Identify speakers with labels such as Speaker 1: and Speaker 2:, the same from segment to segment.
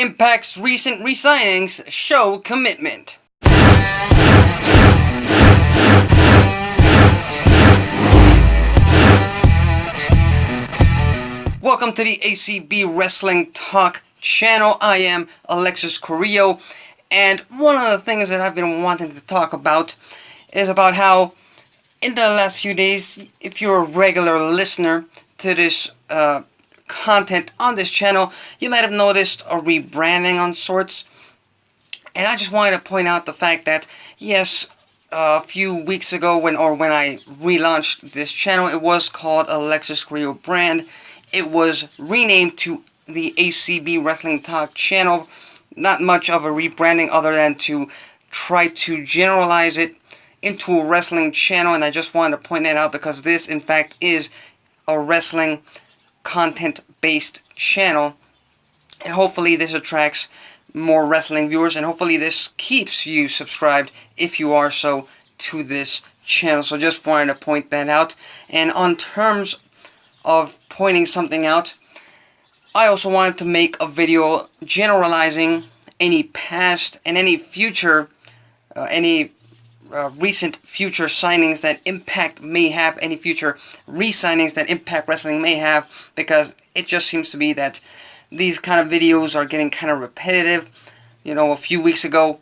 Speaker 1: Impact's recent re-signings show commitment. Welcome to the ACB Wrestling Talk channel. I am Alexis, and one of the things that I've been wanting to talk about is about how in the last few days, if you're a regular listener to this content on this channel, you might have noticed a rebranding on sorts. And I just wanted to point out the fact that, yes, a few weeks ago when I relaunched this channel, it was called Alexis Carrillo brand. It was renamed to the ACB Wrestling Talk channel. Not much of a rebranding other than to try to generalize it into a wrestling channel, and I just wanted to point that out because this, in fact, is a wrestling content-based channel, and hopefully this attracts more wrestling viewers, and hopefully this keeps you subscribed, if you are so, to this channel. So just wanted to point that out. And on terms of pointing something out, I also wanted to make a video generalizing any past and any future, recent future signings that Impact may have, any future re-signings that Impact Wrestling may have, because it just seems to be that these kind of videos are getting kind of repetitive. You know, a few weeks ago,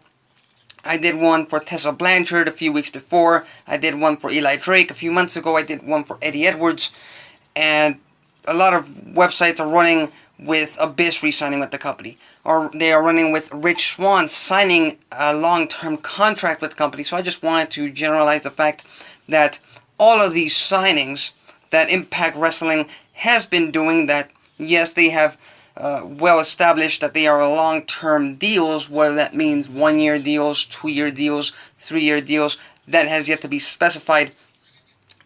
Speaker 1: I did one for Tessa Blanchard. A few weeks before, I did one for Eli Drake. A few months ago, I did one for Eddie Edwards. And a lot of websites are running with Abyss re-signing with the company, or they are running with Rich Swann signing a long-term contract with the company. So I just wanted to generalize the fact that all of these signings that Impact Wrestling has been doing, that yes, they have well established that they are long-term deals, whether that means 1-year deals, 2-year deals, 3-year deals, that has yet to be specified.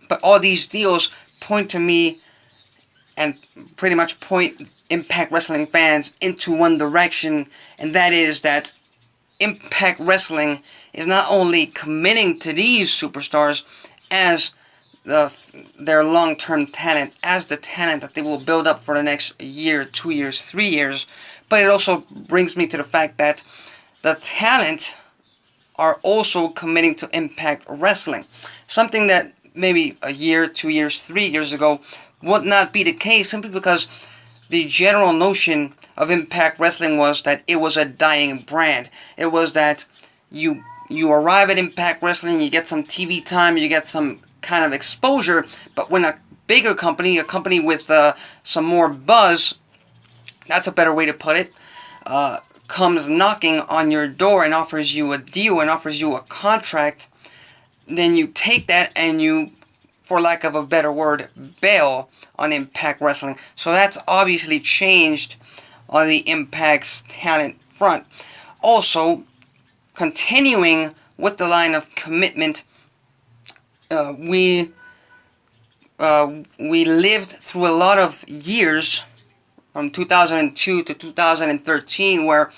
Speaker 1: But all these deals point to me and pretty much point Impact Wrestling fans into one direction, and that is that Impact Wrestling is not only committing to these superstars as their long-term talent, as the talent that they will build up for the next year, 2 years, 3 years, but it also brings me to the fact that the talent are also committing to Impact Wrestling. Something that maybe a year, 2 years, 3 years ago would not be the case, simply because the general notion of Impact Wrestling was that it was a dying brand. It was that you arrive at Impact Wrestling, you get some TV time, you get some kind of exposure, but when a bigger company, a company with some more buzz, that's a better way to put it, comes knocking on your door and offers you a deal and offers you a contract, then you take that and you, for lack of a better word, bail on Impact Wrestling. So that's obviously changed on the Impact's talent front. Also, continuing with the line of commitment, we lived through a lot of years from 2002 to 2013 where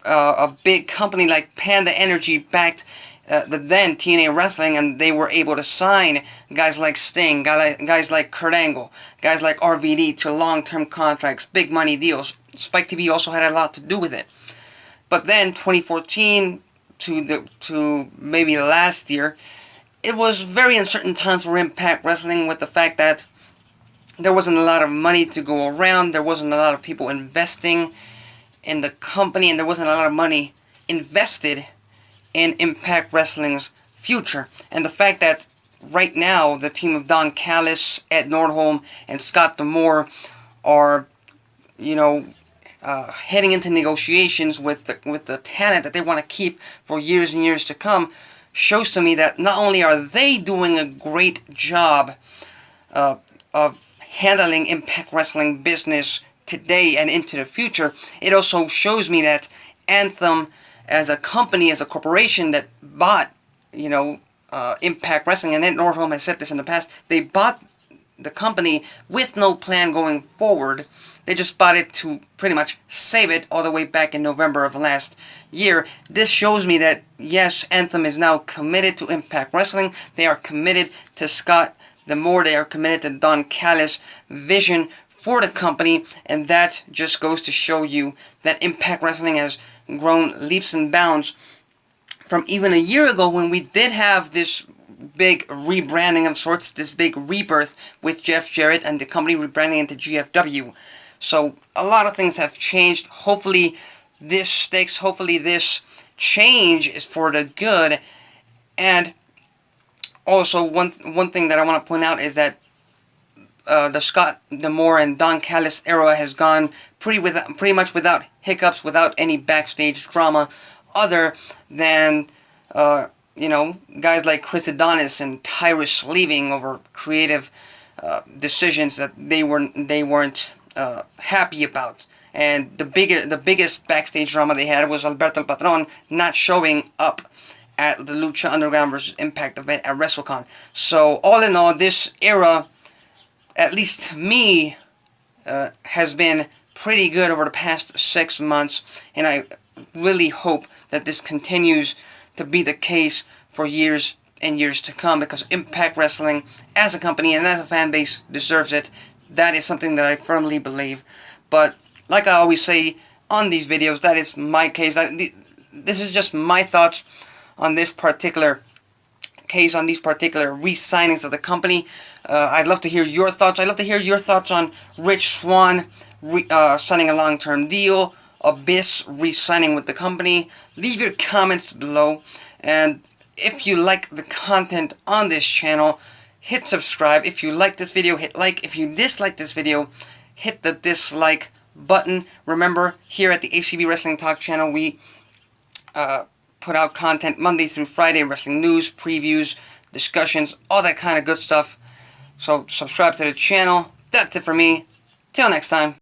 Speaker 1: a big company like Panda Energy backed the then TNA Wrestling, and they were able to sign guys like Sting, guys like Kurt Angle, guys like RVD to long-term contracts, big money deals. Spike TV also had a lot to do with it. But then 2014 to maybe last year, it was very uncertain times for Impact Wrestling, with the fact that there wasn't a lot of money to go around, there wasn't a lot of people investing in the company, and there wasn't a lot of money invested in Impact Wrestling's future. And the fact that right now the team of Don Callis, Ed Nordholm, and Scott D'Amore are, heading into negotiations with the talent that they want to keep for years and years to come, shows to me that not only are they doing a great job of handling Impact Wrestling business today and into the future, it also shows me that Anthem, as a company, as a corporation that bought, Impact Wrestling, and Ed Nordholm has said this in the past, they bought the company with no plan going forward. They just bought it to pretty much save it all the way back in November of last year. This shows me that, yes, Anthem is now committed to Impact Wrestling. They are committed to Scott D'Amore. They are committed to Don Callis' vision for the company, and that just goes to show you that Impact Wrestling has grown leaps and bounds from even a year ago when we did have this big rebranding of sorts, this big rebirth with Jeff Jarrett and the company rebranding into GFW. So a lot of things have changed. Hopefully this sticks. Hopefully this change is for the good. And also one thing that I want to point out is that the Scott D'Amore and Don Callis era has gone pretty much without hiccups, without any backstage drama, other than you know, guys like Chris Adonis and Tyrus leaving over creative decisions that they weren't happy about. And the biggest backstage drama they had was Alberto El Patron not showing up at the Lucha Underground vs. Impact event at WrestleCon. So all in all, this era, at least to me, has been pretty good over the past 6 months, and I really hope that this continues to be the case for years and years to come, because Impact Wrestling as a company and as a fan base deserves it. That is something that I firmly believe. But like I always say on these videos, that is my case. This is just my thoughts on this particular case, on these particular re-signings of the company. I'd love to hear your thoughts. I'd love to hear your thoughts on Rich Swann signing a long-term deal, Abyss re-signing with the company. Leave your comments below, and if you like the content on this channel, hit subscribe. If you like this video, hit like. If you dislike this video, hit the dislike button. Remember, here at the ACB Wrestling Talk channel, we put out content Monday through Friday, wrestling news, previews, discussions, all that kind of good stuff. So subscribe to the channel. That's it for me. Till next time.